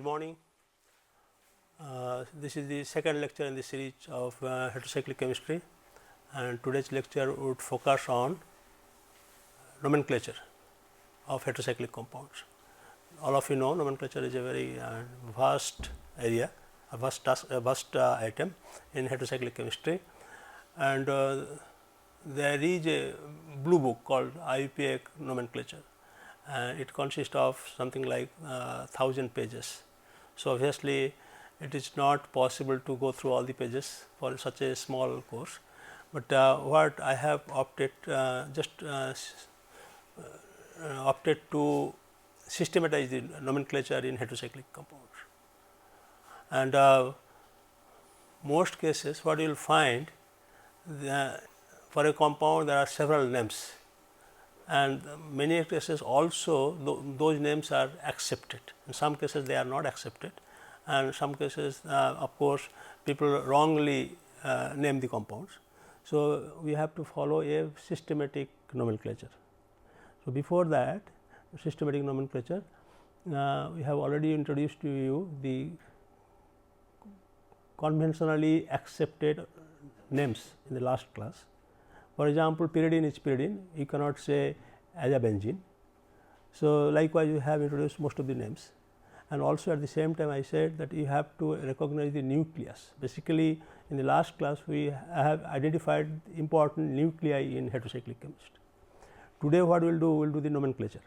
morning. This is the second lecture in the series of heterocyclic chemistry, and today's lecture would focus on nomenclature of heterocyclic compounds. All of you know nomenclature is a very vast area, a vast item in heterocyclic chemistry, and there is a blue book called IUPAC nomenclature, and it consists of something like 1000 pages. So, obviously, it is not possible to go through all the pages for such a small course, but what I have opted opted to systematize the nomenclature in heterocyclic compounds. And most cases what you will find, for a compound there are several names, and many cases also those names are accepted. In some cases they are not accepted, and some cases of course people wrongly name the compounds. So, we have to follow a systematic nomenclature. So, before that systematic nomenclature, we have already introduced to you the conventionally accepted names in the last class. For example, pyridine is pyridine, you cannot say azabenzene. So, likewise you have introduced most of the names, and also at the same time I said that you have to recognize the nucleus. Basically, in the last class we have identified important nuclei in heterocyclic chemistry. Today what we will do? We will do the nomenclature,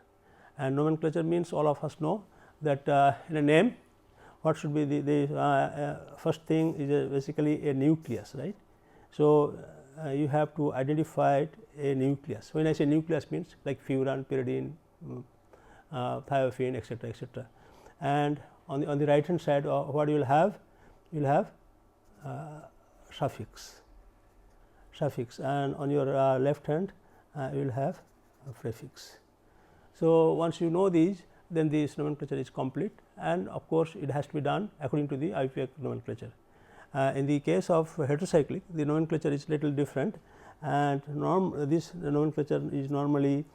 and nomenclature means all of us know that in a name what should be the first thing is basically a nucleus, right. So, you have to identify a nucleus. When I say nucleus means like furan, pyridine, thiophene, etc., etc. And on the right hand side what you will have? You will have suffix, and on your left hand you will have a prefix. So, once you know these, then this nomenclature is complete, and of course, it has to be done according to the IUPAC nomenclature. In the case of heterocyclic, the nomenclature is little different, and this nomenclature is normally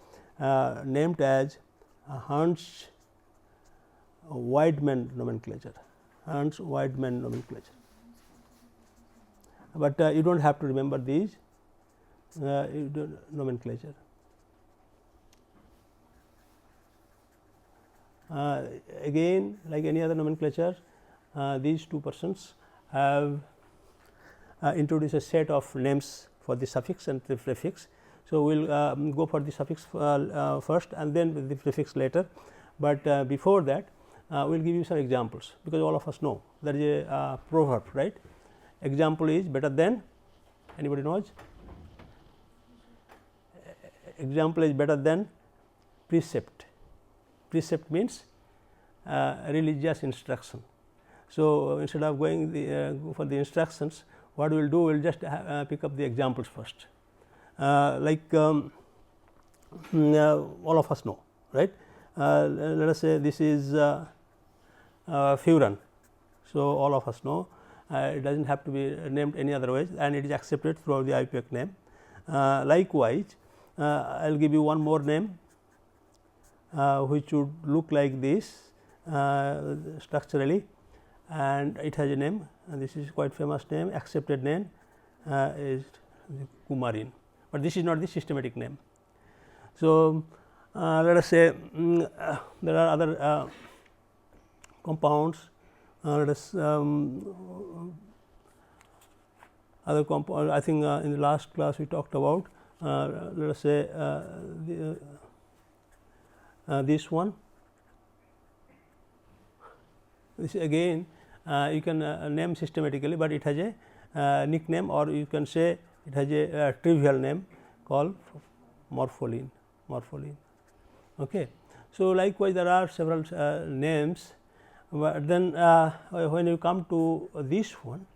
named as Hans-Weidmann nomenclature, Hans-Weidmann nomenclature. But you do not have to remember these nomenclature. Again, like any other nomenclature, these two persons have introduced a set of names for the suffix and the prefix. So, we will go for the suffix first and then the prefix later, but before that we will give you some examples, because all of us know there is a proverb, right. Example is better than, anybody knows? Example is better than precept. Precept means religious instruction. So, instead of going for the instructions, what we will do? We will just pick up the examples first. Like all of us know, right. Let us say this is furan. So, all of us know it does not have to be named any other way, and it is accepted throughout the IUPAC name. Likewise, I will give you one more name which would look like this structurally, and it has a name, and this is quite famous name, accepted name is coumarin, but this is not the systematic name. So, let us say there are other compounds, let us other compound. I think in the last class we talked about, let us say this one. This again you can name systematically, but it has a nickname, or you can say it has a trivial name called morpholine. Okay. So, likewise there are several names, but then when you come to this one,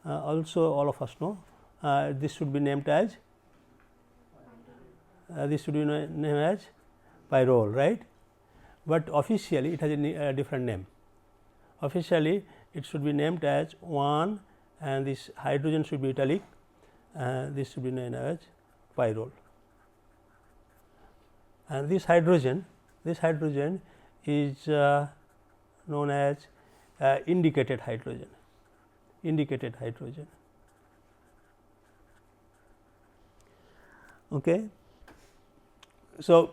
also all of us know this should be named as pyrrole, right. But officially it has a different name. Officially it should be named as 1, and this hydrogen should be italic, and this should be named as pyrrole. And this hydrogen is known as indicated hydrogen. Indicated hydrogen. Okay. So,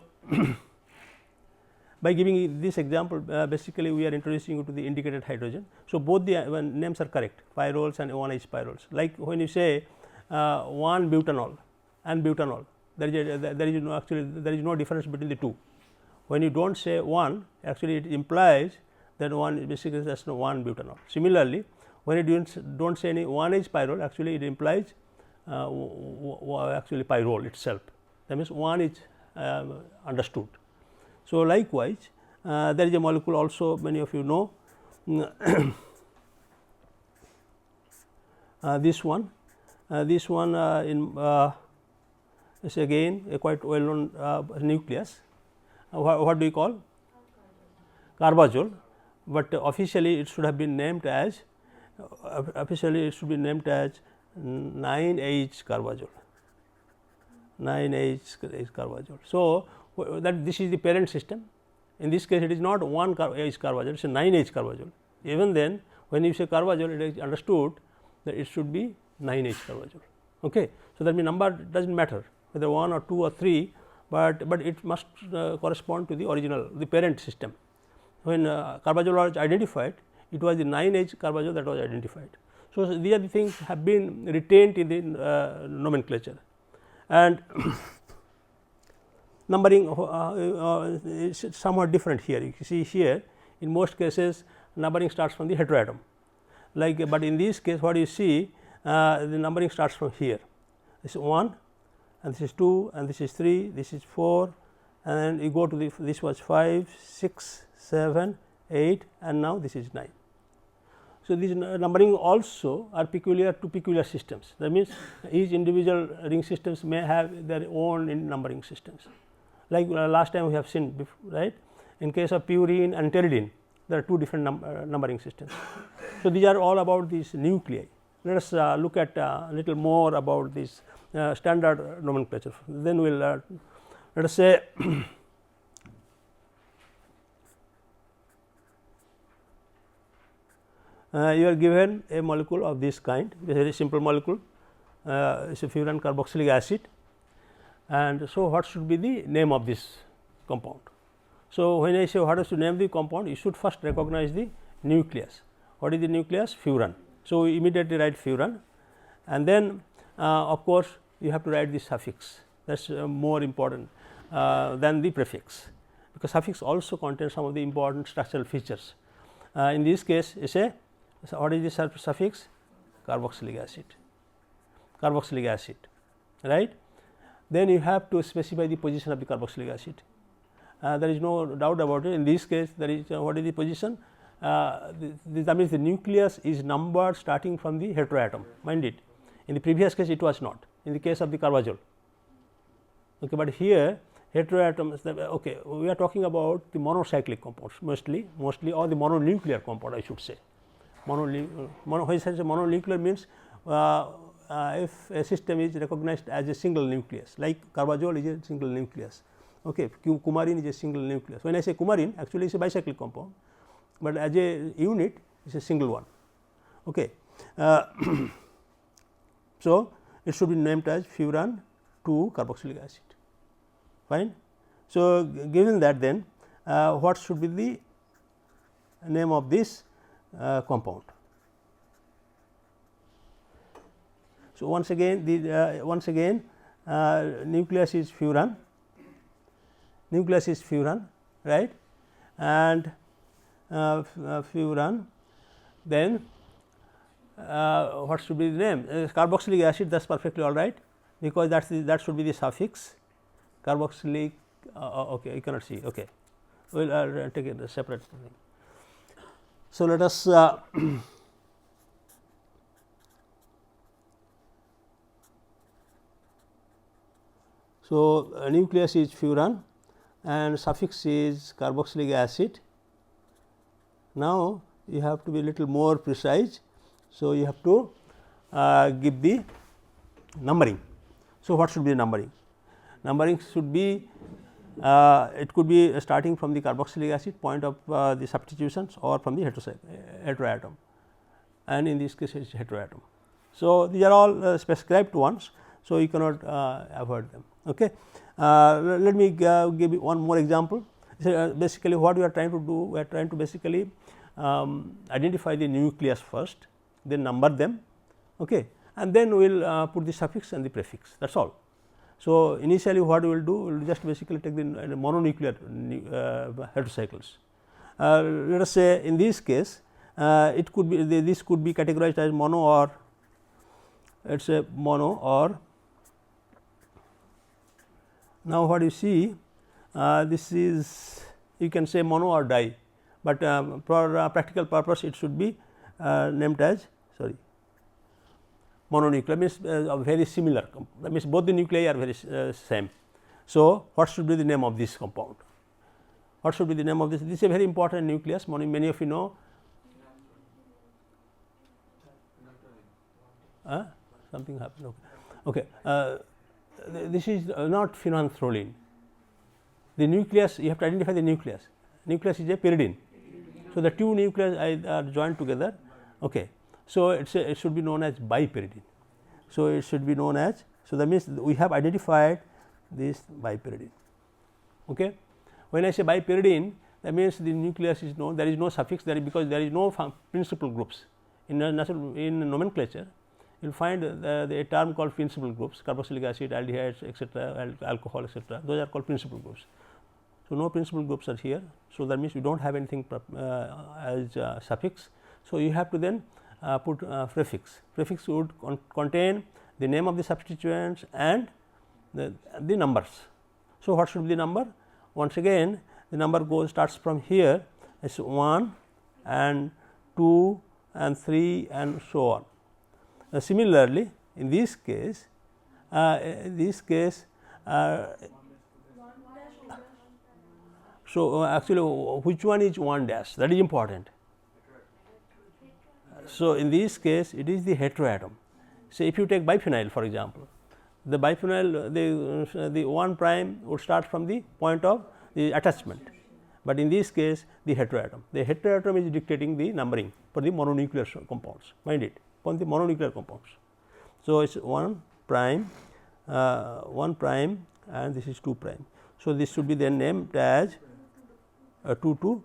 by giving this example, basically we are introducing you to the indicated hydrogen. So, both the names are correct, pyrols and 1H pyrols. Like when you say 1 butanol and butanol, there is no actually there is no difference between the two. When you do not say 1, actually it implies that 1 basically just 1 butanol. Similarly, when you do not say any 1H pyrrole, actually it implies actually pyrrole itself. That means 1 is understood. So, likewise, there is a molecule also many of you know this one is again a quite well known nucleus. What do you call? Carbazole, but officially it should have been named as 9H carbazole. 9H is carbazole. So, that this is the parent system. In this case, it is not 1H carbazole, it is a 9H carbazole. Even then, when you say carbazole, it is understood that it should be 9H carbazole. Okay. So, that means number does not matter whether 1 or 2 or 3, but it must correspond to the original, the parent system. When carbazole was identified, it was the 9H carbazole that was identified. So, these are the things have been retained in the nomenclature, and numbering is somewhat different here. You see here, in most cases numbering starts from the heteroatom, like, but in this case what you see, the numbering starts from here. This is 1 and this is 2 and this is 3, this is 4, and you go to the, this was 5, 6, 7, 8, and now this is 9. So, these numbering also are peculiar to peculiar systems. That means, each individual ring systems may have their own numbering systems. Like last time we have seen before, right. In case of purine and pteridine, there are two different numbering systems. So, these are all about these nuclei. Let us look at a little more about this standard nomenclature. Then we will let us say you are given a molecule of this kind, a very simple molecule, it is a furan carboxylic acid, and so what should be the name of this compound. So, when I say what is to name the compound, you should first recognize the nucleus. What is the nucleus? Furan. So, we immediately write furan, and then of course, you have to write the suffix, that is more important than the prefix, because suffix also contains some of the important structural features. In this case, you say, so what is the suffix? Carboxylic acid, right. Then you have to specify the position of the carboxylic acid. There is no doubt about it. In this case, there is what is the position? That means the nucleus is numbered starting from the heteroatom, mind it. In the previous case, it was not, in the case of the carbazole. Okay, but here heteroatom is the, okay, we are talking about the monocyclic compounds mostly, or the mononuclear compound, I should say. Mononuclear means if a system is recognized as a single nucleus, like carbazole is a single nucleus, okay, coumarin is a single nucleus. When I say coumarin, actually it is a bicyclic compound, but as a unit it is a single one. Okay. So, it should be named as furan 2 carboxylic acid, fine. So, given that, then what should be the name of this compound? So, once again nucleus is furan, right, and furan, then what should be the name? Carboxylic acid, that is perfectly all right, because that should be the suffix carboxylic. Okay, you cannot see. Okay, we will take it a separate thing. So, let us so nucleus is furan and suffix is carboxylic acid. Now, you have to be a little more precise. So, you have to give the numbering. So, what should be the numbering? Numbering should be it could be starting from the carboxylic acid point of the substitutions or from the heteroatom, and in this case it is heteroatom. So, these are all prescribed ones. So, you cannot avoid them. Okay. Let me give you one more example. So, basically what we are trying to do, we are trying to basically identify the nucleus first, then number them, okay, and then we will put the suffix and the prefix, that is all. So, initially what we will do, we will just basically take the mononuclear heterocycles. Let us say in this case it could be this could be categorized as mono, or let us say mono, or now what you see this is, you can say mono or di, but for practical purpose it should be named as mononuclear, means very similar, that means both the nuclei are very same. So, what should be the name of this compound? What should be the name of this? This is a very important nucleus, many of you know. Something happened. Okay. This is not phenanthrolene. The nucleus, you have to identify the nucleus. Nucleus is a pyridine. So, the two nuclei are joined together. Okay. So, it should be known as bipyridine. So, it should be known as, so that means we have identified this bipyridine. Okay. When I say bipyridine, that means the nucleus is known, there is no suffix there, because there is no principal groups. In nomenclature, you will find a term called principal groups, carboxylic acid, aldehydes, etc., alcohol, etc., those are called principal groups. So, no principal groups are here. So, that means you do not have anything as suffix. So, you have to then put prefix. Prefix would contain the name of the substituents and the numbers. So, what should be the number? Once again the number starts from here, is 1 and 2 and 3 and so on. Similarly, in this case, so actually which one is 1 dash, that is important. So, in this case it is the heteroatom. So, if you take biphenyl for example, the biphenyl the 1 prime would start from the point of the attachment, but in this case the heteroatom is dictating the numbering for the mononuclear compounds, mind it, for the mononuclear compounds. So, it is 1 prime and this is 2 prime. So, this should be then named as 2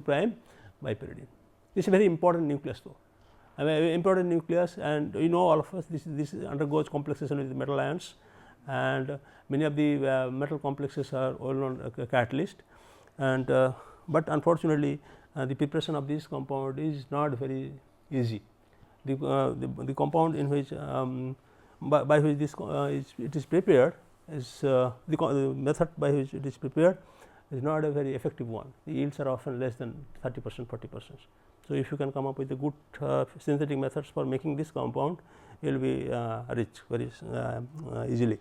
prime bipyridine. This is a very important nucleus though, important nucleus, and you know all of us this undergoes complexation with the metal ions, and many of the metal complexes are well known catalyst, and but unfortunately the preparation of this compound is not very easy. The compound in which by which this it is prepared is the method by which it is prepared is not a very effective one. The yields are often less than 30%, 40%. So, if you can come up with a good synthetic methods for making this compound, you will be rich very easily.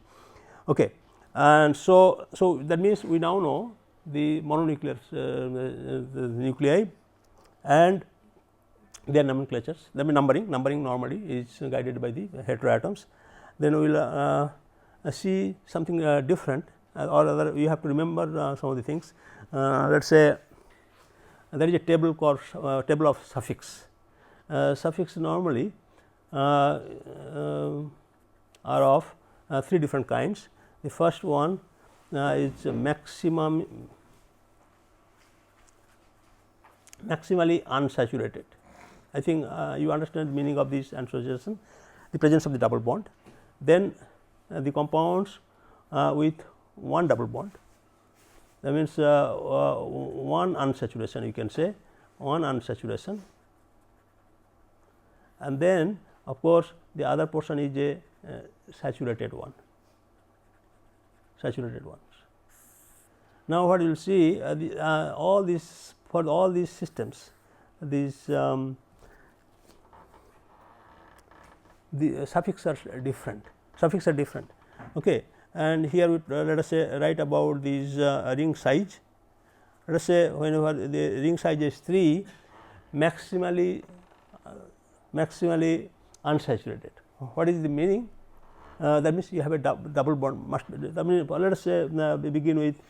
Okay. And so that means we now know the mononuclear the nuclei and their nomenclatures. That means numbering normally is guided by the heteroatoms. Then we will see something different, or rather you have to remember some of the things. Let us say there is a table called table of suffix. Suffix normally are of 3 different kinds. The first one is maximally unsaturated. I think you understand the meaning of this unsaturation, the presence of the double bond. Then the compounds with 1 double bond, that means 1 unsaturation, you can say 1 unsaturation, and then of course, the other portion is a saturated one. Now, what you will see all these for all these systems, these the suffixes are different. Okay. And here let us say write about these ring size. Let us say whenever the ring size is 3, maximally unsaturated. What is the meaning? that means you have a double bond must be. I mean, let us say we begin with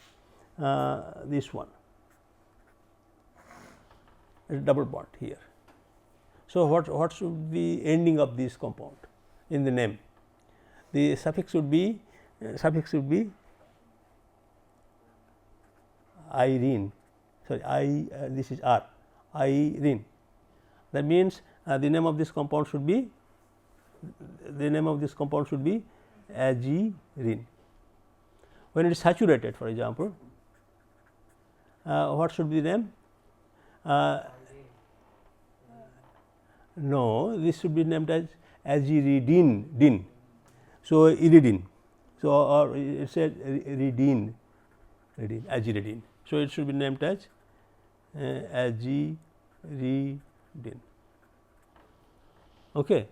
this one, a double bond here. So, what should be ending of this compound in the name? The suffix should be irene, sorry, this is R, irene. That means the name of this compound should be azirine. When it is saturated, for example, what should be the name? No, this should be named as aziridine. So, iridine. So, or it says aziridine. So, it should be named as aziridine. Okay.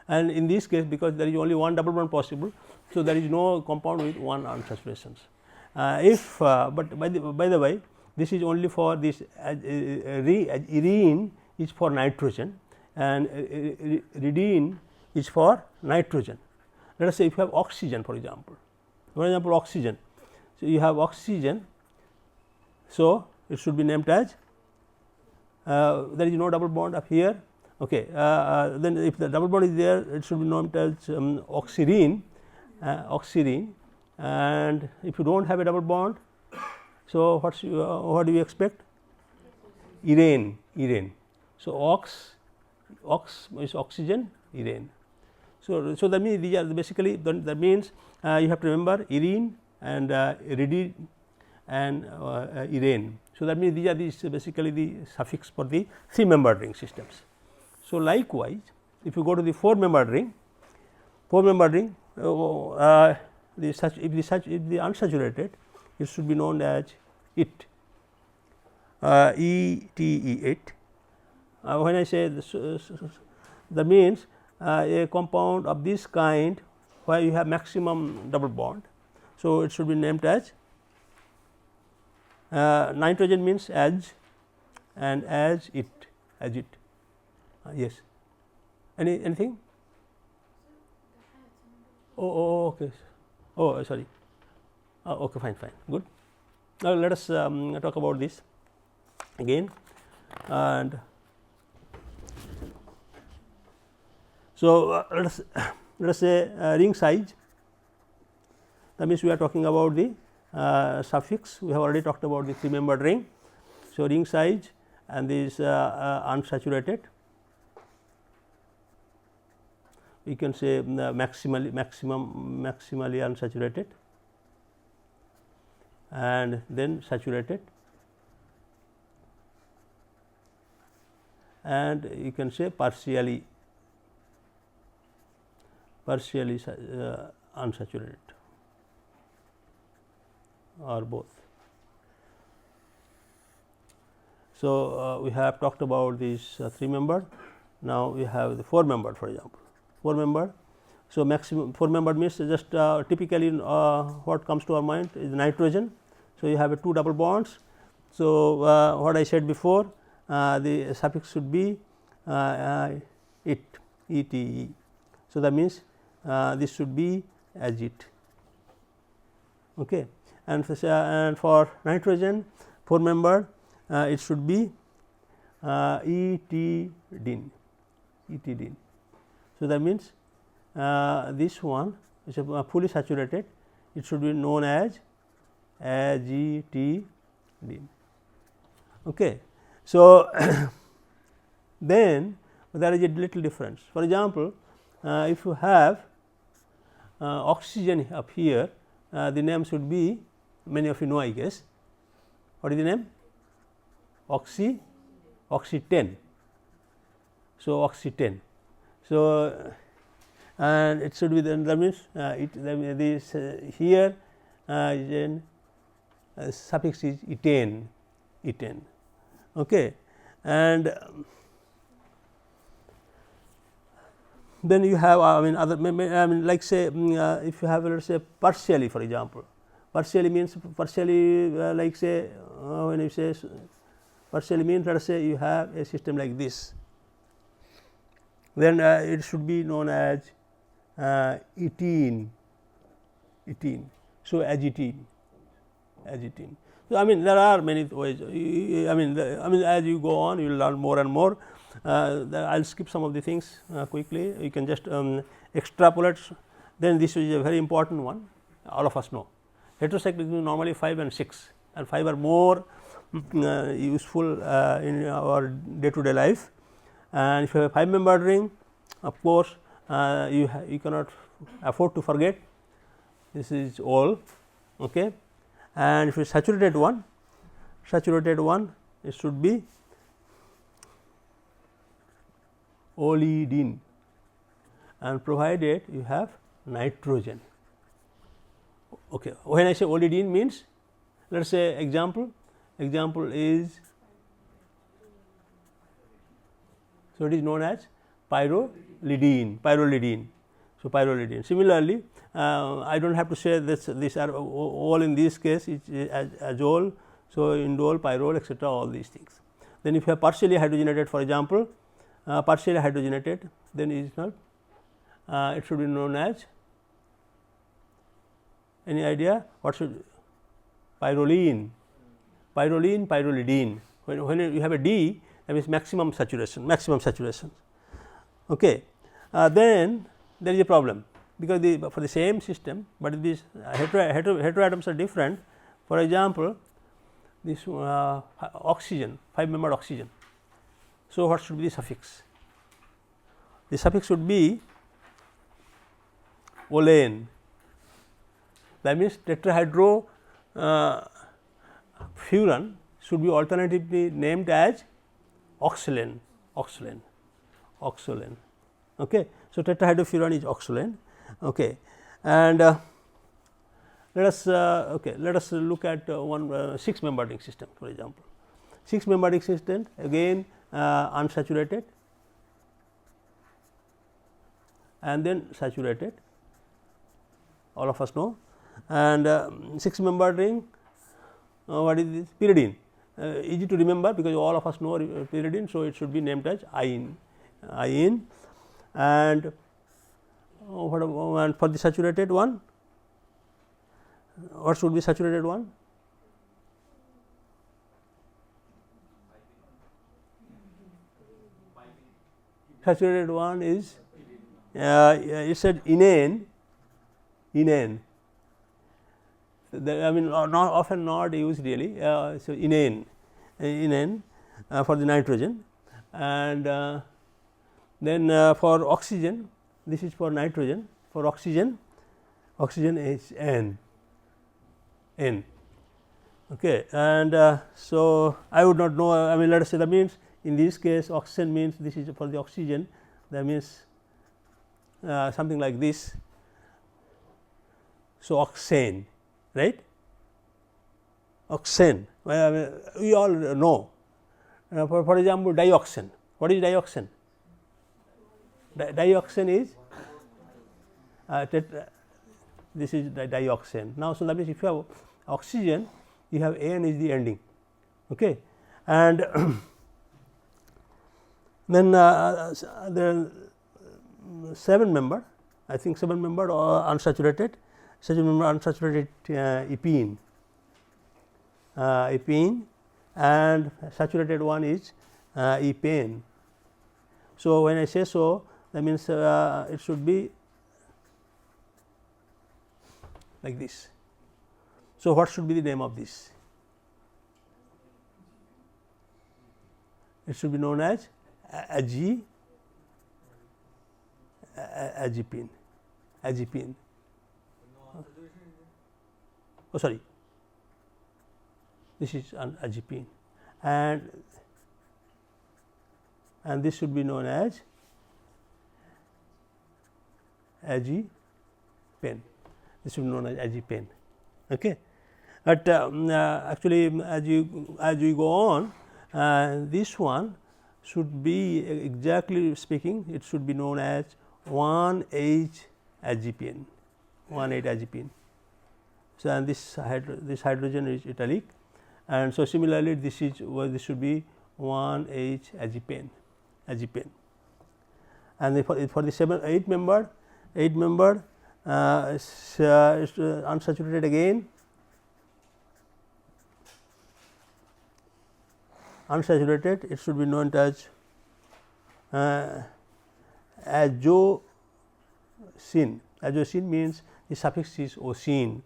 And in this case, because there is only one double bond possible, so there is no compound with one unsaturations. But by the way, this is only for this irene is for nitrogen and iridine is for nitrogen. Let us say if you have oxygen, for example, oxygen. So, you have oxygen. So, it should be named as there is no double bond up here. Okay. Then if the double bond is there, it should be named as oxyrene, and if you do not have a double bond, so what do you expect? Irene. So, ox is oxygen, irene. So, that means these are basically, that means you have to remember irene and iridine and irene. So, that means these are basically the suffix for the 3-membered ring systems. So, likewise, if you go to the 4-membered ring, if the unsaturated, it should be known as it, it. When I say this, that means a compound of this kind where you have maximum double bond. So, it should be named as nitrogen means as, and as it. Yes. Anything? Oh, okay. Oh, sorry. Okay, fine, good. Now, let us talk about this again. And so, let us say ring size. That means we are talking about the suffix. We have already talked about the 3-membered ring. So, ring size and this unsaturated, we can say maximally unsaturated, and then saturated, and you can say partially unsaturated, or both. So, we have talked about these 3-membered. Now, we have the 4-membered, for example, 4-membered. So, maximum 4-membered means just typically what comes to our mind is nitrogen. So, you have 2 double bonds. So, what I said before, the suffix should be ete. So, that means this should be as it. Okay. And for nitrogen 4-membered, it should be etidine. So, that means this one is fully saturated, it should be known as azitidine. Okay. So, then there is a little difference. For example, if you have oxygen up here, the name should be, many of you know, I guess. What is the name? Oxy-10. So, oxy-10. So, and it should be, then that means this here then suffix is etane. Okay. And then you have other, like say if you have, let us say, partially, for example, partially means like say when you say partially means, let us say you have a system like this, then it should be known as etene, so azetene. So, I mean there are many ways. I mean as you go on you will learn more and more. I will skip some of the things quickly. You can just extrapolate. Then this is a very important one, all of us know. Heterocyclic is normally 5 and 6, and 5 are more useful in our day to day life. And if you have a 5 membered ring, of course, you cannot afford to forget this is all. Okay. And if you saturated one, it should be olidine, and provided you have nitrogen. Okay. When I say olidine means, let us say example is, so it is known as pyrrolidine. So, pyrrolidine. Similarly, I do not have to say this, these are all in this case is azole. So, indole, pyrrole, etc., all these things. Then if you have partially hydrogenated, for example, partially hydrogenated, then it is not, it should be known as, any idea what should, pyrroline, pyrrolidine. When you have a D, that means maximum saturation. Okay. Then there is a problem, because for the same system, but these heteroatoms are different. For example, this oxygen, 5 membered oxygen. So, what should be the suffix? The suffix should be olane. That means tetrahydrofuran should be alternatively named as oxalane. Okay. So, tetrahydrofuran is oxalane. Okay. And let us look at one 6 membered ring system, for example. 6 membered ring system, again unsaturated and then saturated, all of us know. And 6 membered ring, what is this? Pyridine. Easy to remember, because all of us know pyridine. So, it should be named as iene. And for the saturated one, what should be saturated one? Saturated one is, it said enane. I mean often not used really. So, enane for the nitrogen, and then for oxygen, this is for nitrogen. For oxygen is N. Okay. And so, I would not know, I mean let us say that means in this case oxygen means, this is for the oxygen, that means something like this. So, oxane, right, oxane, we all know. For example, dioxane. What is dioxane? Dioxane is this is dioxane. Now, so that means if you have oxygen, you have An is the ending. Okay. And then there are 7 membered, I think 7 membered or unsaturated, epene, and saturated one is epane. So, when I say so, that means it should be like this. So, what should be the name of this? It should be known as azepine. Oh, sorry, this is an azepine, and this should be known as azepane. This should be known as azepane. Okay. But actually, as you go on, this one should be, exactly speaking, it should be known as 1H-azepine. So, and this hydrogen is italic, and so similarly this should be 1H-azepine. And for the 8 membered, 8 membered, unsaturated again, unsaturated, it should be known as azocene. Azocene means the suffix is ocene,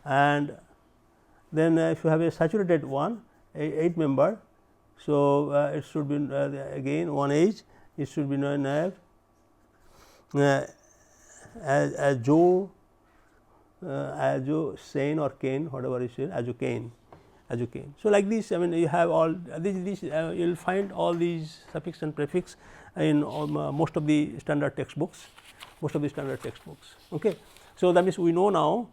and then if you have a saturated one 8 member, so it should be again 1 H, it should be known as azocane or cane, whatever is it, azocane. So, like this, I mean, you have all these you will find all these suffix and prefix in most of the standard textbooks, Okay. So, that means we know now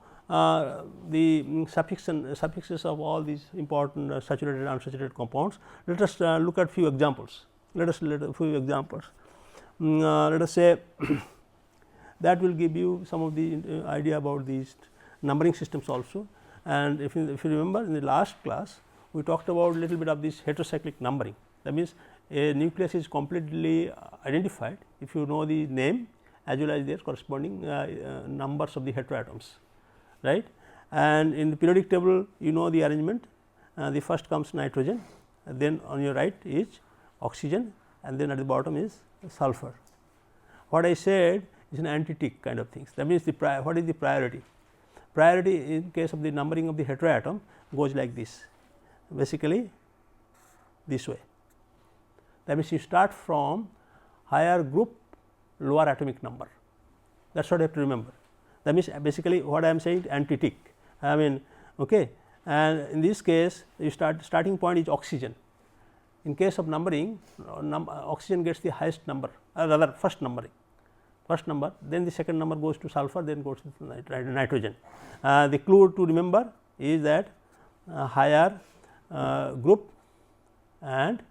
the suffixes of all these important saturated and unsaturated compounds. Let us look at few examples. Let us say that will give you some of the idea about these numbering systems also. And if you remember, in the last class we talked about little bit of this heterocyclic numbering. That means, a nucleus is completely identified if you know the name as well as their corresponding numbers of the heteroatoms, right. And in the periodic table you know the arrangement, the first comes nitrogen, then on your right is oxygen, and then at the bottom is sulfur. What I said is an anti-tick kind of things. That means, what is the priority? Priority in case of the numbering of the heteroatom goes like this, basically this way. That means, you start from higher group, lower atomic number, that is what you have to remember. That means, basically what I am saying, anti-tick, I mean, okay. And in this case you starting point is oxygen. In case of numbering, oxygen gets the highest number, rather first number, then the second number goes to sulfur, then goes to nitrogen. The clue to remember is that higher group and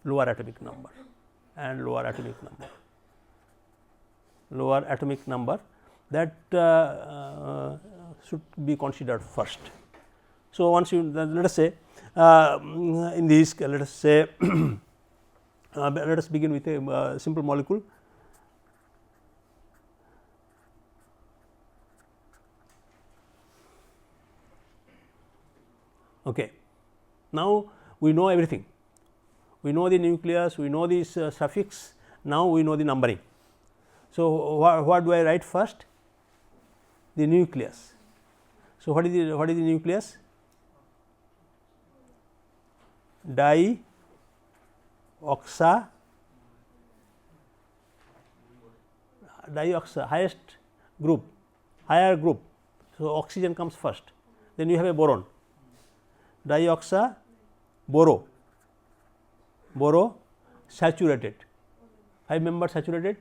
lower atomic number, that should be considered first. So, once you let us say in this, let us say let us begin with a simple molecule. Okay. Now, we know everything, we know the nucleus, we know this suffix, now we know the numbering. So, what do I write first? The nucleus. So, what is the nucleus? Dioxa, highest group, higher group. So, oxygen comes first, then you have a boron, dioxa boro, saturated, 5 member saturated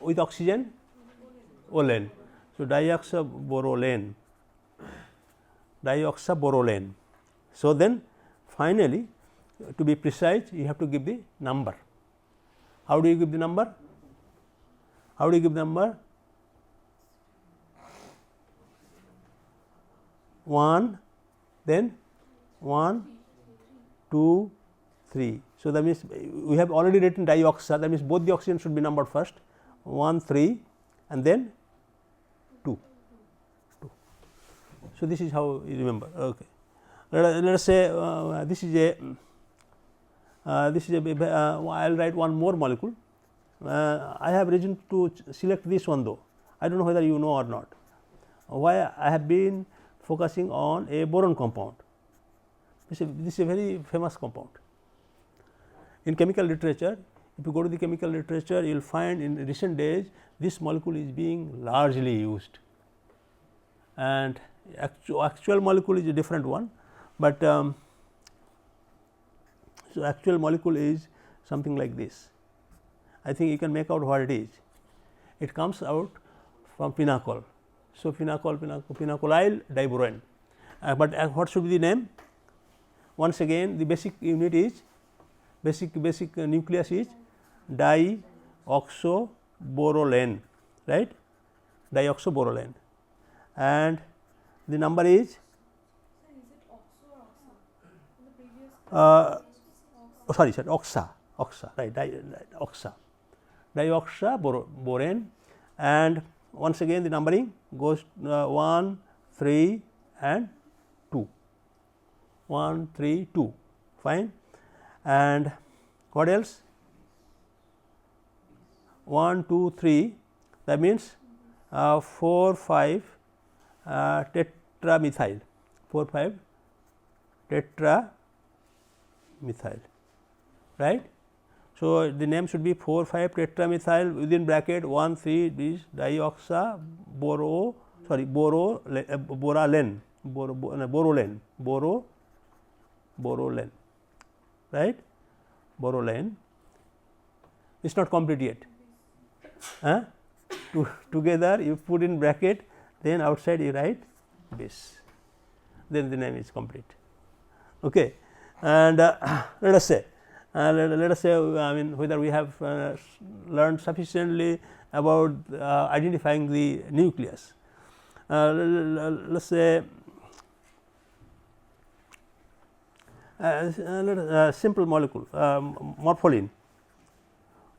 with oxygen, olane. So, dioxaborolane. So, then finally, to be precise, you have to give the number. How do you give the number? 1, then 1, 2, 3. So, that means, we have already written dioxa, that means, both the oxygen should be numbered first, 1, 3 and then 2. So, this is how you remember. Okay. Let us say this is a I will write one more molecule. I have reason to select this one though, I do not know whether you know or not. Why I have been focusing on a boron compound. This is a very famous compound. In chemical literature, if you go to the chemical literature, you will find in recent days this molecule is being largely used, and actual molecule is a different one, but so actual molecule is something like this. I think you can make out what it is. It comes out from phenol. So, phenocolyl diboron, but what should be the name? Once again, the basic unit is basic nucleus is dioxoborolane, right, dioxoborolane, and the number is sorry, oxa, right, oxa, dioxa borane, and once again the numbering goes 1, 3 and 2, 1, 3, 2, fine. And what else? 1, 2, 3, that means 4, 5 tetramethyl, 4, 5 tetramethyl, right. So, the name should be 4, 5 tetramethyl within bracket 1, 3 is dioxa boralen, right, borolane. It is not complete yet. Together you put in bracket, then outside you write this, then the name is complete. Okay. And let us say I mean whether we have learned sufficiently about identifying the nucleus. Let us say simple molecule morpholine.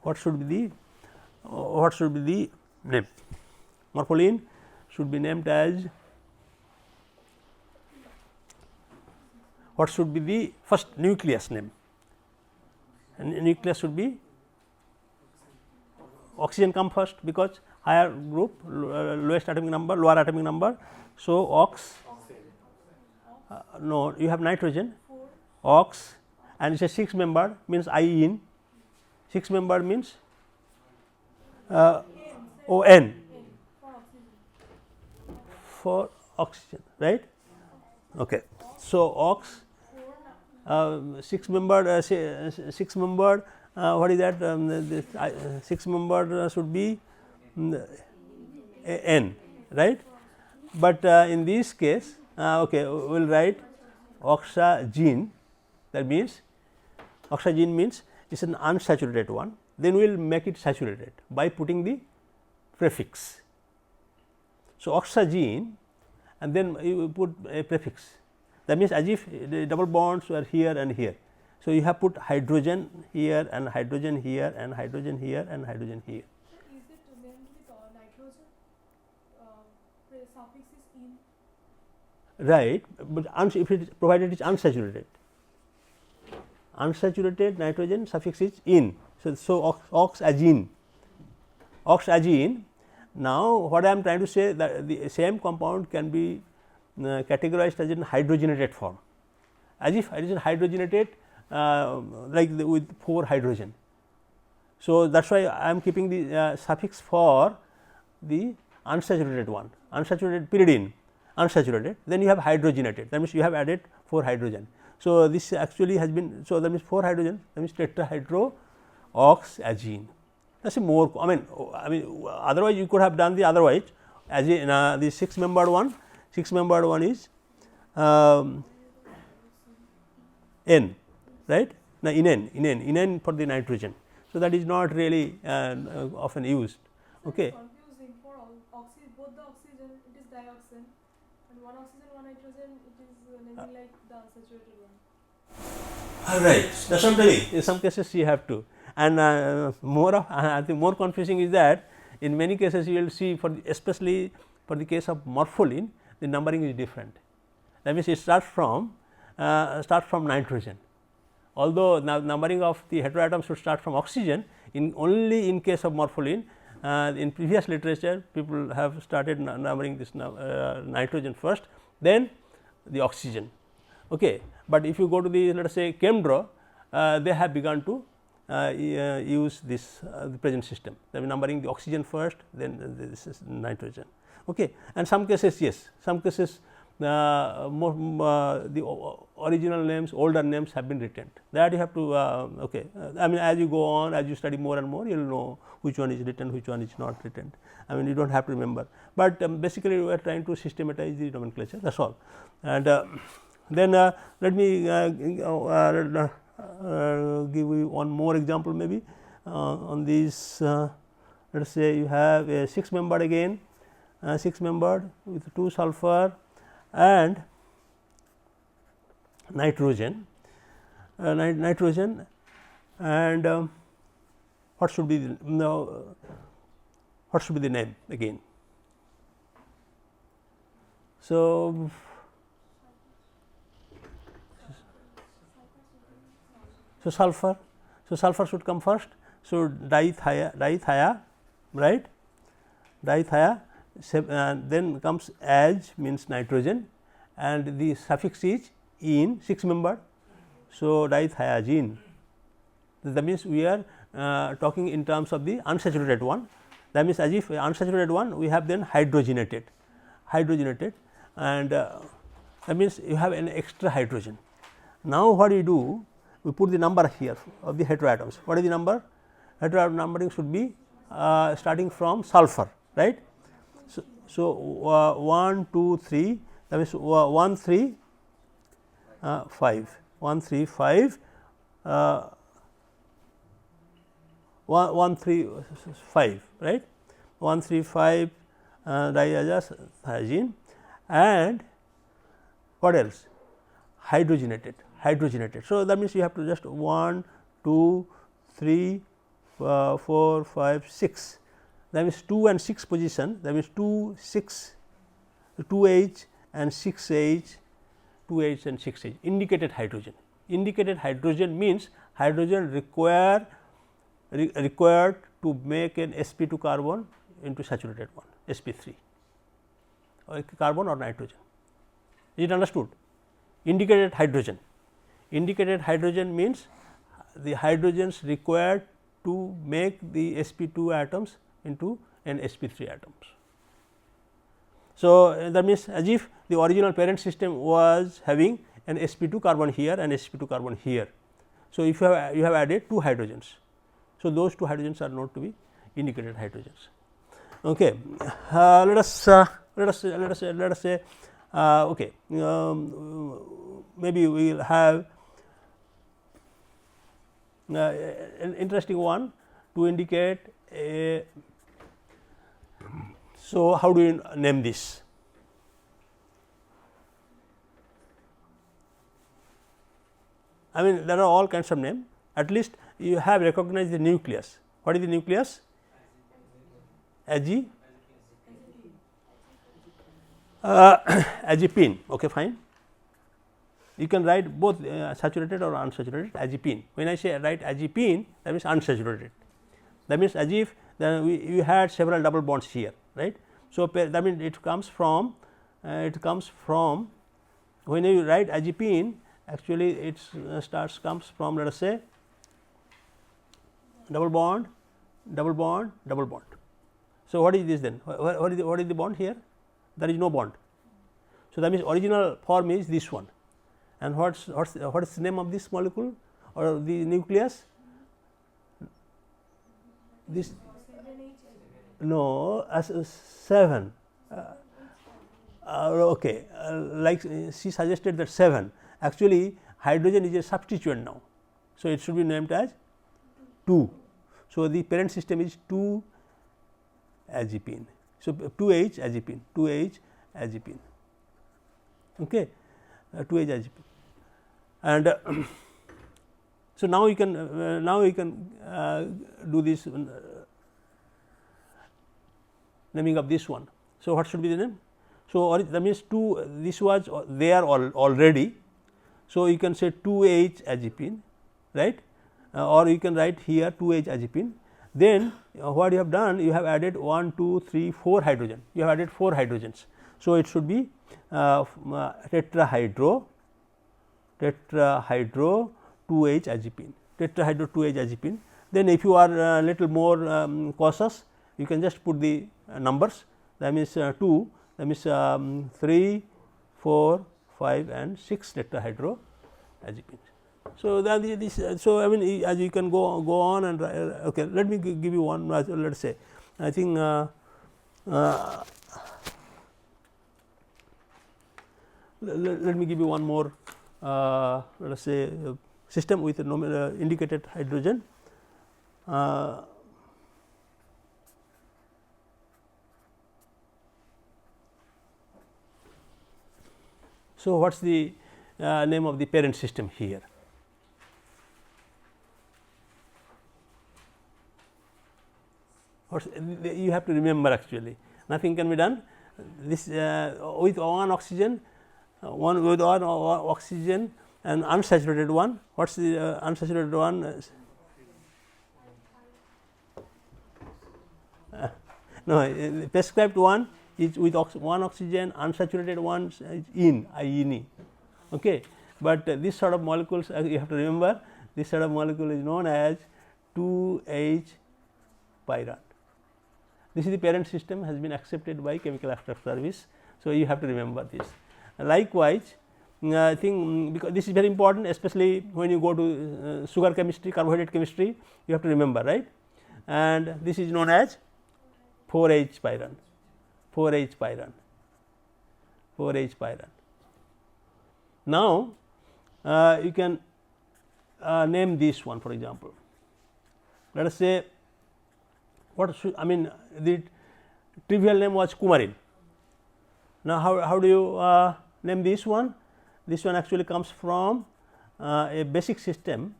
What should be the name? Morpholine should be named as, what should be the first nucleus name? And nucleus should be, oxygen come first because higher group, lowest atomic number, lower atomic number. So, ox, no, you have nitrogen, ox, and it is a 6 member means IN, 6 member means ON for oxygen, right. Okay. So, ox 6 membered what is that, this 6 membered should be N, right. But in this case okay, we will write oxygen, that means oxygen means it is an unsaturated one, then we will make it saturated by putting the prefix. So, oxygen and then you put a prefix, that means as if the double bonds were here and here. So, you have put hydrogen here and hydrogen here and hydrogen here and hydrogen here. Is it named with nitrogen? Suffix is in. Right, but if it is provided it is unsaturated. Unsaturated nitrogen suffix is in. So, oxygen. Now, what I am trying to say, that the same compound can be categorized as in hydrogenated form, as if it is hydrogenated like with 4 hydrogen. So, that is why I am keeping the suffix for the unsaturated one, unsaturated pyridine, unsaturated, then you have hydrogenated, that means you have added 4 hydrogen. So, this actually has been, so that means 4 hydrogen, that means tetrahydrooxygen. That is more, I mean otherwise you could have done the otherwise, as in the 6 membered one is N, right. Now, in N for the nitrogen. So, that is not really often used. Okay. Confusing for both the oxygen it is dioxin, and one oxygen one nitrogen it is naming like the unsaturated one. Right, that is what I am telling. In some cases you have to, and I think more confusing is that in many cases you will see especially for the case of morpholine, the numbering is different. That means it starts from nitrogen, although now numbering of the heteroatoms should start from oxygen. Only in case of morpholine, in previous literature people have started numbering this nitrogen first, then the oxygen. Okay. But if you go to the, let us say, ChemDraw, they have begun to use this the present system, they are numbering the oxygen first, then this is nitrogen. Okay. And some cases, yes, some cases the original names, older names have been retained, that you have to okay. I mean, as you go on, as you study more and more, you will know which one is written, which one is not written. I mean, you do not have to remember, but basically we are trying to systematize the nomenclature, that is all. And then let me give you one more example maybe on these. Let us say you have a 6 membered again, 6 membered with 2 sulfur and nitrogen. Nitrogen and what should be what should be the name again. So, sulfur. So, sulfur should come first. So, dithia, right, dithia, then comes as means nitrogen, and the suffix is in, 6 membered. So, dithiazine, that means we are talking in terms of the unsaturated one, that means as if unsaturated one we have then hydrogenated, and that means you have an extra hydrogen. Now, what we do, we put the number here of the heteroatoms. What is the number? Heteroatom numbering should be starting from sulfur, right. So, 1, 2, 3, that means 1, 3, 5, 1, 3, 5, 1, 3, 5, right, 1, 3, 5 diazothiazine, and what else? Hydrogenated. So, that means you have to just 1, 2, 3, 4, 5, 6, that means 2 and 6 position, that means 2, 6, 2H and 6H, 2H and 6H, indicated hydrogen. Indicated hydrogen means hydrogen required to make an sp2 carbon into saturated one, sp3, or carbon or nitrogen. Is it understood? Indicated hydrogen. Indicated hydrogen means the hydrogens required to make the sp2 atoms into an sp3 atoms. So, that means as if the original parent system was having an sp2 carbon here and sp2 carbon here. So, if you have added 2 hydrogens. So, those 2 hydrogens are known to be indicated hydrogens. Okay. Let us say okay, maybe we will have an interesting one to indicate a. So, how do you name this? I mean, there are all kinds of names, at least you have recognized the nucleus. What is the nucleus? Azipene. Okay, fine. You can write both saturated or unsaturated, azipene. When I say write azipene, that means unsaturated. That means as if then we had several double bonds here, right. So, that means it comes from when you write azipene, actually it comes from, let us say, double bond, double bond, double bond. So, what is this then? What is the bond here? There is no bond. So, that means original form is this one, and what is the name of this molecule or the nucleus? This no, as 7. Okay, like she suggested that 7. Actually, hydrogen is a substituent now. So, it should be named as 2. So, the parent system is 2 azipene. So, 2H azipene, 2H azipene. Okay, 2H azipene, and so now you can do this naming of this one. So, what should be the name? So, that means 2, this was there already. So, you can say 2H azipene, right, or you can write here 2H azipene. Then what you have done, you have added 1, 2, 3, 4 hydrogen, you have added 4 hydrogens. So, it should be tetrahydro 2H azipene, tetrahydro 2H azipene. Then if you are little more cautious, you can just put the numbers, that means 2, that means 3, 4, 5 and 6 tetrahydro azipene. So, that this so I mean as you can go on and okay, let me give you one, let us say, I think let me give you one more, let us say system with a indicated hydrogen. So, what is the name of the parent system here? you have to remember actually, nothing can be done. This with one oxygen, with one oxygen and unsaturated one. What is the unsaturated one? No, prescribed one is with one oxygen, unsaturated one is in. Okay. But this sort of molecules, you have to remember, this sort of molecule is known as 2H pyrrole. This is the parent system, has been accepted by chemical abstract service. So, you have to remember this. Likewise, I think because this is very important, especially when you go to sugar chemistry, carbohydrate chemistry, you have to remember, right. And this is known as 4H pyrrole, 4H pyrrole, 4H pyrrole. Now, you can name this one, for example. Let us say, what should, I mean, the trivial name was coumarin. Now, how do you name this one? This one actually comes from a basic system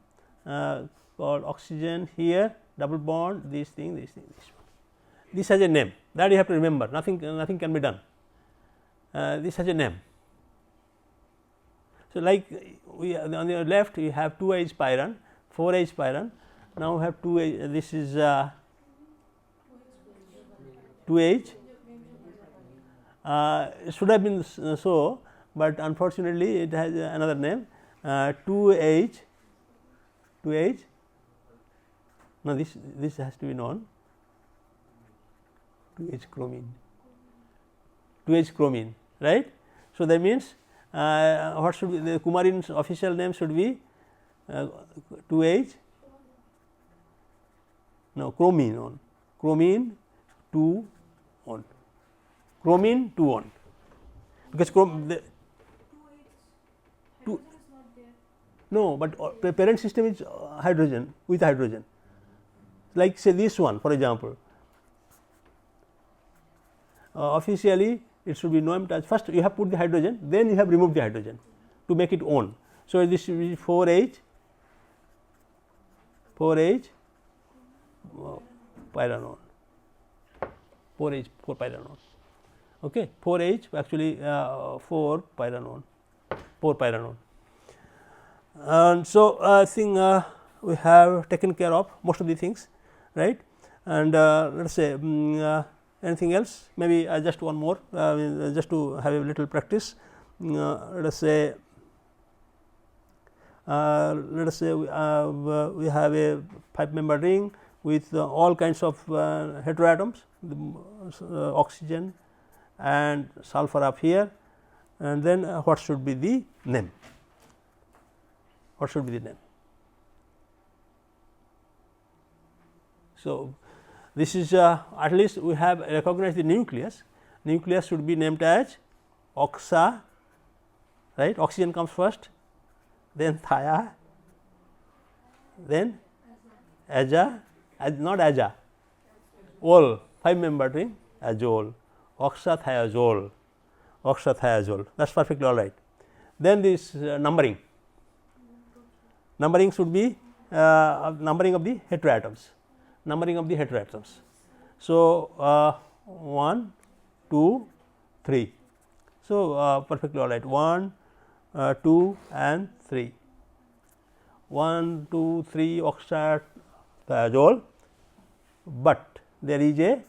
called oxygen here, double bond, this thing, this thing, this one. This has a name, that you have to remember, nothing can be done. This has a name. So, like we on the left we have 2H pyrrole, 4H pyrrole. Now, we have 2H, this is 2H. It should have been so, but unfortunately it has another name, 2H. Now, this has to be known, 2H chromine, right. So, that means what should be the coumarin's official name should be 2H, no, chromine 2 on, chromine 2 on, because no, but the parent system is hydrogen with hydrogen, like say this one for example. Officially it should be named as, first you have put the hydrogen, then you have removed the hydrogen to make it on. So, this should be 4H pyranol, 4H 4 pyranol, okay, 4H actually 4 pyranol. And so, I think we have taken care of most of the things, right. And let us say anything else, maybe just one more, just to have a little practice. Let us say we have a 5-member ring with all kinds of heteroatoms, the oxygen and sulfur up here, and then what should be the name? What should be the name? So, this is at least we have recognized the nucleus. Nucleus should be named as oxa, right. Oxygen comes first, then thia, then aza, not aza, ol, 5-member ring, azole, oxathiazole, that is perfectly all right. Then this numbering should be numbering of the heteroatoms. So, 1, 2, 3. So, perfectly all right, 1, 2 and 3, 1, 2, 3 oxathiazole, but there is a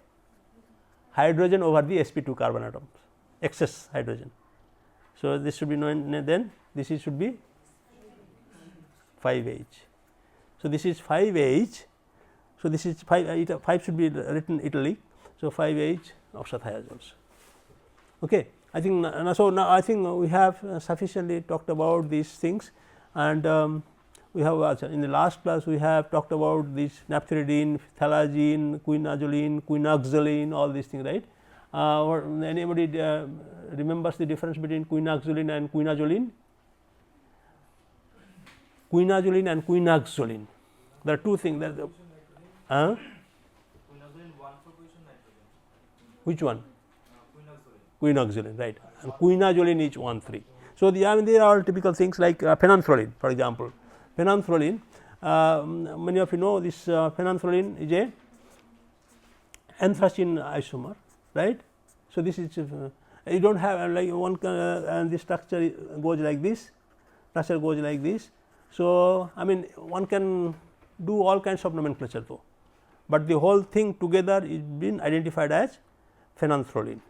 hydrogen over the sp2 carbon atoms, excess hydrogen. So, this should be known, then this should be 5H. So, this is 5H. So, this is 5 should be written italic. So, 5H oxathiazoles. Okay. I think so. Now, I think we have sufficiently talked about these things, and we have in the last class we have talked about this naphthalidine, phthalagine, quinazoline, quinaxoline, all these things, right. Anybody remembers the difference between quinaxoline and quinazoline? Quinazoline and quinaxoline, there are two things that which one? Quinaxoline, right, and quinazoline is 1,3. So, there are typical things like phenanthroline, for example. Phenanthroline, many of you know this phenanthroline is anthracene isomer, right. So, this is you do not have like one and the structure goes like this, structure goes like this. So, I mean one can do all kinds of nomenclature though, but the whole thing together is been identified as phenanthrolene.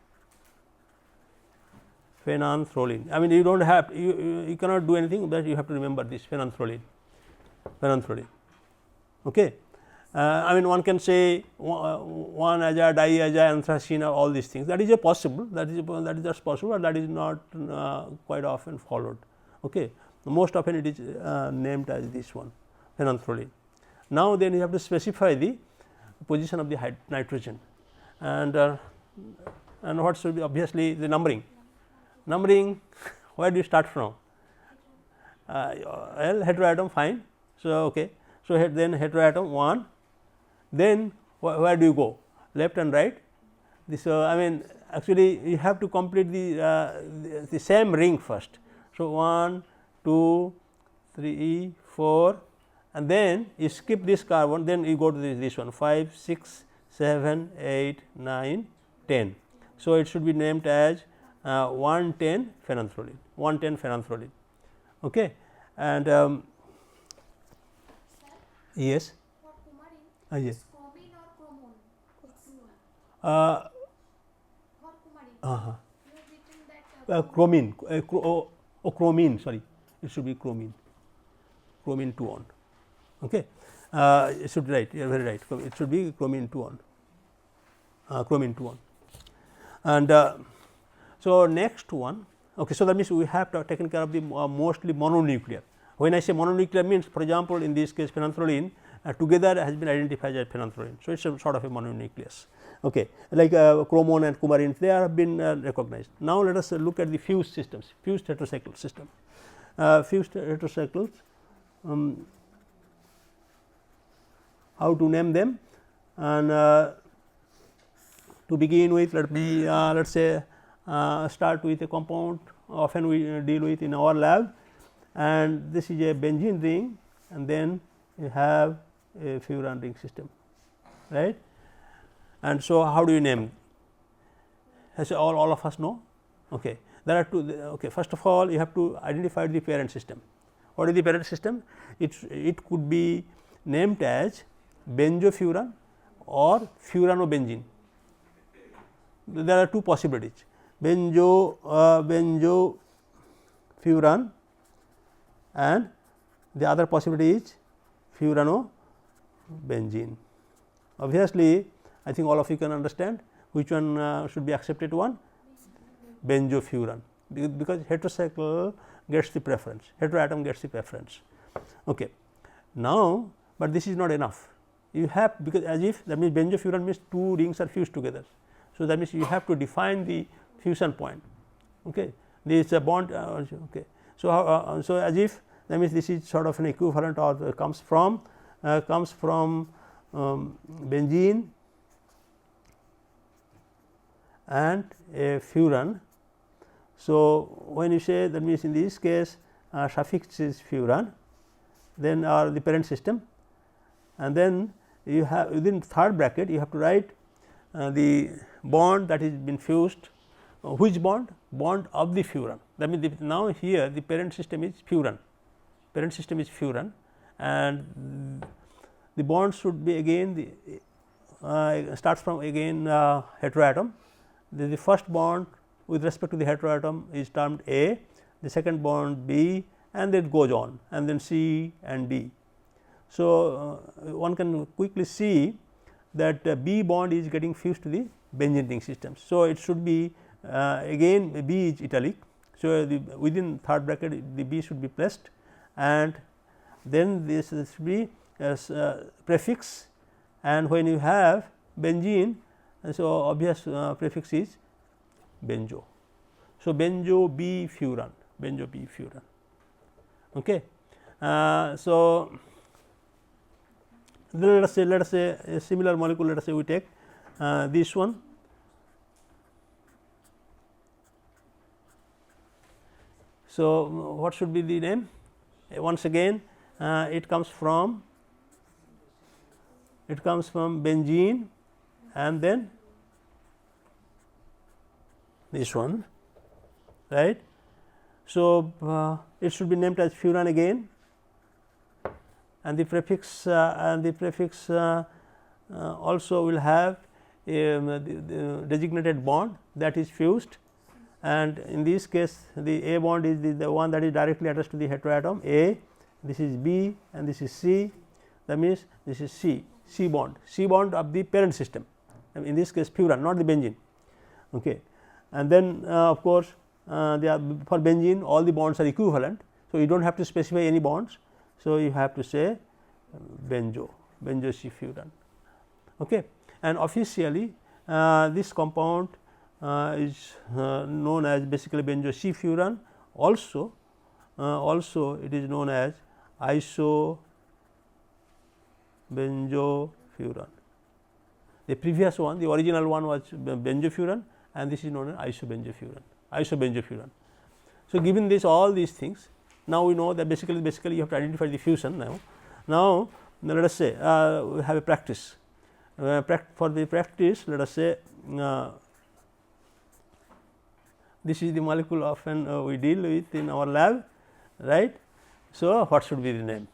Phenanthrolene. I mean you do not have you cannot do anything, but you have to remember this phenanthrolene. Okay. I mean one can say 1-aza, di-aza, anthracene, all these things, that is a possible, that is just possible, but that is not quite often followed. Okay. Most often it is named as this one, phenanthrolene. Now then you have to specify the position of the nitrogen, and what should be obviously the numbering. Numbering, where do you start from? Well, heteroatom, fine. So, okay. So, then heteroatom 1, then where do you go? Left and right. This I mean actually you have to complete the same ring first. So, 1, 2, 3, 4, and then you skip this carbon, then you go to this one 5, 6, 7, 8, 9, 10. So, it should be named as 110 phenanthrolene, 110 phenanthrolene. Okay. And yes. For coumarin, Yes. chromine or chromone? For coumarin, you have written that Chromine, chromine, sorry, it should be chromine, chromine 2 on. Okay. It should be right, you are very right, it should be chromine 2 on, chromine 2 on. And so, next one, okay, so that means we have taken care of the mostly mononuclear. When I say mononuclear means, for example, in this case phenanthrolene together has been identified as phenanthrolene. So, it is a sort of a mononucleus, okay, like chromone and coumarin, they have been recognized. Now, let us look at the fused systems, fused heterocycle system. Fused heterocycles, how to name them, and to begin with, let us say start with a compound often we deal with in our lab, and this is a benzene ring, and then you have a furan ring system, right. And so, how do you name? As all of us know, okay. There are two. Okay, first of all, you have to identify the parent system. What is the parent system? It could be named as benzofuran or furanobenzene. There are two possibilities: benzofuran, and the other possibility is furanobenzene. Obviously, I think all of you can understand which one should be accepted one, benzofuran, because heterocycle gets the preference, heteroatom gets the preference. Okay. Now, but this is not enough, you have, because as if that means benzofuran means two rings are fused together. So, that means you have to define the fusion point, okay. This is a bond, okay. So, so as if that means this is sort of an equivalent, or comes from benzene and a furan. So, when you say, that means in this case suffix is furan, then the parent system, and then you have within third bracket you have to write the bond that is been fused, which bond? Bond of the furan. That means, now here the parent system is furan, and the bond should be again starts from again heteroatom. The first bond with respect to the heteroatom is termed A, the second bond B, and then it goes on, and then C and D. So, one can quickly see that B bond is getting fused to the benzene ring system. So, it should be again B is italic. So, within third bracket the B should be placed, and then this should be as prefix, and when you have benzene, so obvious prefix is benzo. So, benzo B furan, okay. So, then let us say a similar molecule, let us say we take this one. So, what should be the name? Once again it comes from benzene and then this one, right. So, it should be named as furan again, and the prefix also will have the designated bond that is fused, and in this case the A bond is the one that is directly attached to the heteroatom A, this is B and this is C, that means this is C bond of the parent system, in this case furan, not the benzene. Okay. And then of course, for benzene all the bonds are equivalent. So, you do not have to specify any bonds. So, you have to say benzo C furan. Okay. And officially this compound is known as basically benzo C furan, also it is known as iso benzo furan. The previous one, the original one was benzo furan, and this is known as isobenzo furan. So, given this all these things, now we know that basically you have to identify the fusion now. Now, let us say we have a practice. For the practice, let us say this is the molecule often we deal with in our lab, right. So, what should be the name?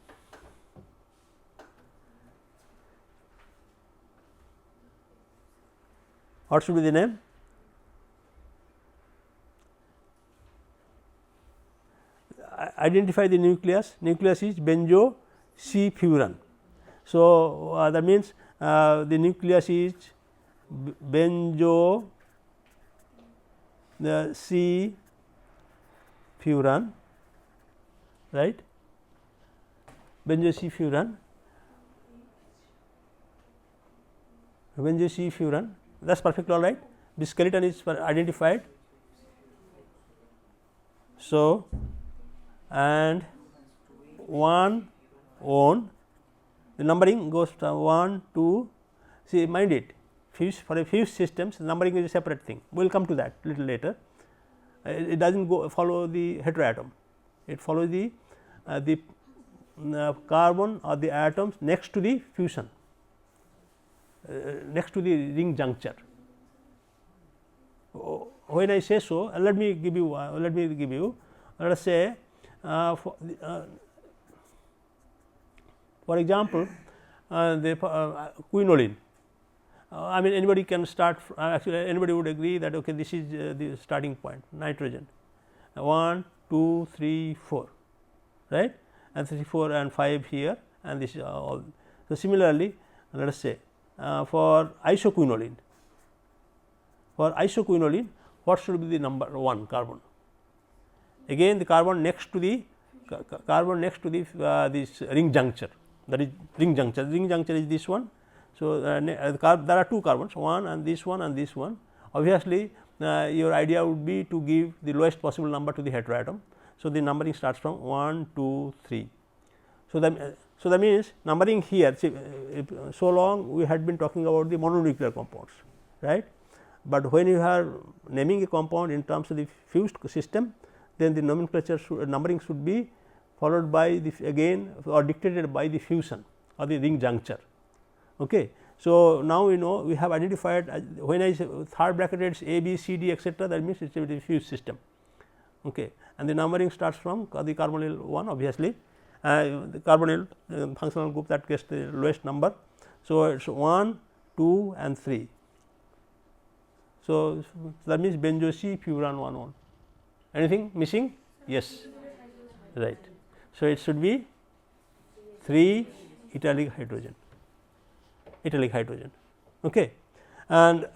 What should be the name? Identify the nucleus is benzo C furan. So, that means the nucleus is benzo the C furan, right, benzo C furan, that is perfectly all right. The skeleton is identified. So, and 1 on, the numbering goes to 1 2, see, mind it, for a fused systems numbering is a separate thing, we will come to that little later. It does not follow the heteroatom, it follows the carbon or the atoms next to the fusion, next to the ring juncture. When I say so, let me give you let us say for example, the quinoline. I mean, anybody can start, actually anybody would agree that okay, this is the starting point, nitrogen 1 2 3 4, right, and 3 4 and 5 here, and this is all. So, similarly, let us say for isoquinoline, what should be the number 1 carbon? Again the carbon next to the this ring juncture, that is ring juncture is this one. So, there are 2 carbons, one and this one and this one. Obviously, your idea would be to give the lowest possible number to the heteroatom. So, the numbering starts from 1 2 3. So, that means numbering here, see, so long we had been talking about the mononuclear compounds, right, but when you are naming a compound in terms of the fused system, then the nomenclature numbering should be followed by the again or dictated by the fusion or the ring juncture. Okay. So, now we know we have identified when I say third bracketed A, B, C, D, etc., that means it is a fused system. Okay. And the numbering starts from the carbonyl 1, obviously the carbonyl functional group that gets the lowest number. So, it is 1 2 and 3. So, that means benzo C furan 1 1. Anything missing? Yes, right. So, it should be 3 italic hydrogen. Okay. And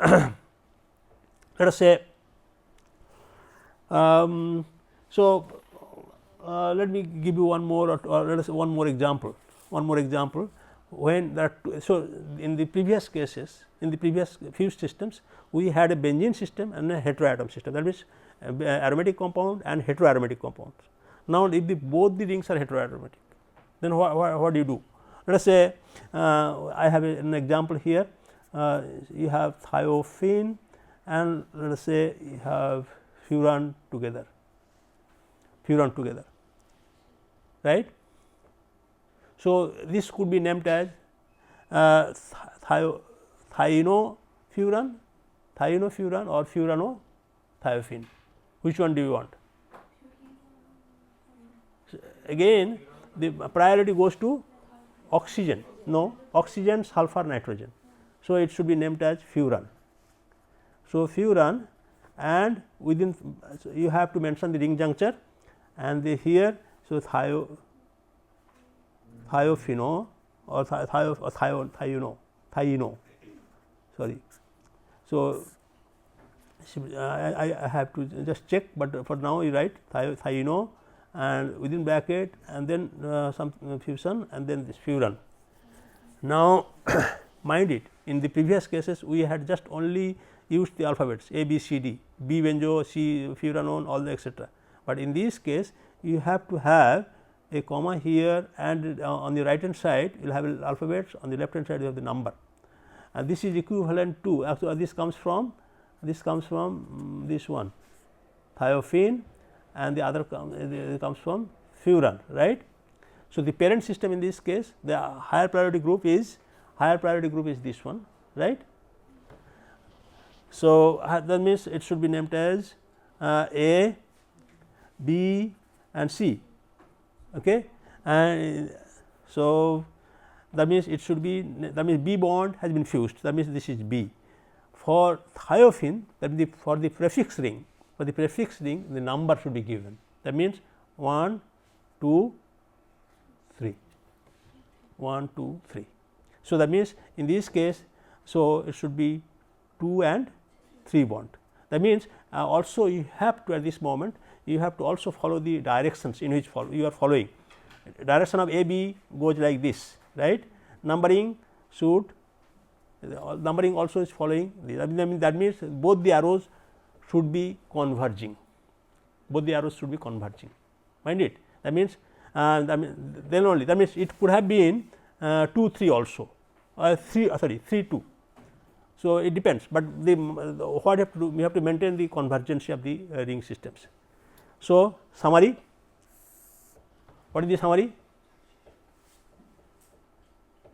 let us say so let me give you one more, or let us say one more example. When that, so in the previous cases, in the previous fused systems, we had a benzene system and a heteroatom system, that means aromatic compound and heteroaromatic compounds. Now, if both the rings are heteroaromatic, then what do you do? Let us say I have an example here, you have thiophene and let us say you have furan together, right. So, this could be named as thieno furan, thiinofuran or furanothiophene. Which one do you want? So, again the priority goes to oxygen, no, oxygen, sulfur, nitrogen. So, it should be named as furan. So, furan, and within, so you have to mention the ring juncture and the here. So, thiopheno or thiino, sorry. So, I have to just check, but for now you write thiino and within bracket and then some fusion and then this furan. Now, mind it, in the previous cases we had just only used the alphabets A, B, C, D, B benzo, C furanone, all the etc. But in this case you have to have a comma here, and on the right hand side you will have alphabets, on the left hand side you have the number, and this is equivalent to, actually this comes from this one thiophene, and the other comes from furan, right. So, the parent system in this case, the higher priority group is this one, right. So, that means it should be named as A, B and C, okay. And so, that means it should be, that means B bond has been fused, that means this is B. For thiophene, that means for the prefix ring, the number should be given, that means 1, 2, 3, 1, 2, 3. So, that means in this case, so it should be 2 and 3 bond. That means also you have to, at this moment you have to also follow the directions in which you are following. Direction of A B goes like this, right. Numbering should, numbering also is following, that means both the arrows should be converging, mind it. That means then only, that means it could have been 2 3 also, 3 2. So, it depends, but what you have to do, we have to maintain the convergence of the ring systems. So, summary, what is the summary?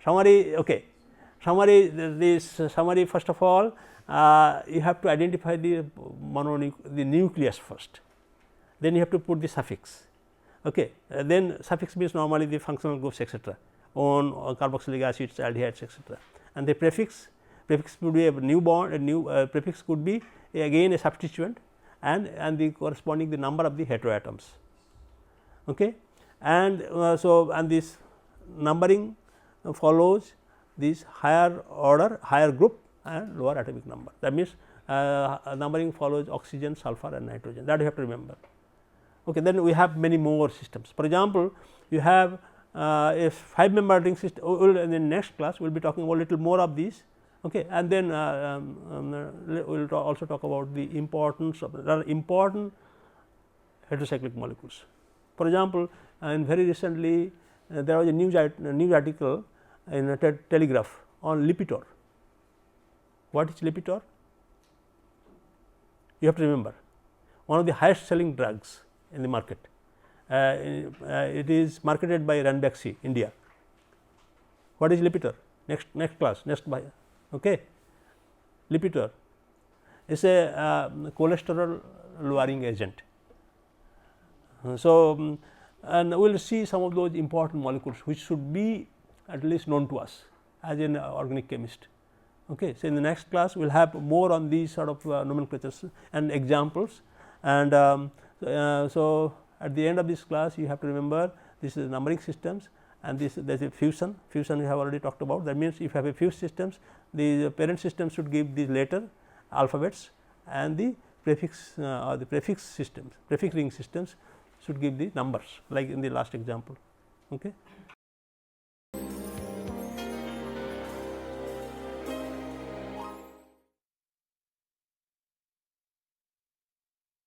Okay. This summary, first of all you have to identify the nucleus first, then you have to put the suffix, okay. Then suffix means normally the functional groups etc., on carboxylic acids, aldehydes etc., and the prefix could be a new bond, a new prefix could be again a substituent, and the corresponding the number of the heteroatoms, okay. And so, and this numbering follows this higher order, higher group and lower atomic number, that means numbering follows oxygen, sulfur and nitrogen, that you have to remember, okay. Then we have many more systems. For example, you have a 5-member ring system. In the next class we will be talking about little more of these, okay. And then we will also talk about the importance of important heterocyclic molecules. For example, and very recently there was a news article in a Telegraph on Lipitor. What is Lipitor? You have to remember, one of the highest selling drugs in the market. It is marketed by Ranbaxy, India. What is Lipitor? Next class, by, okay. Lipitor is a cholesterol lowering agent. So, and we will see some of those important molecules which should be at least known to us as an organic chemist, okay. So, in the next class we will have more on these sort of nomenclatures and examples, and so at the end of this class you have to remember this is numbering systems, and this there is a fusion we have already talked about. That means, if you have a fused systems, the parent system should give these later alphabets, and the prefix or the prefix systems, prefix ring systems should give the numbers like in the last example, okay.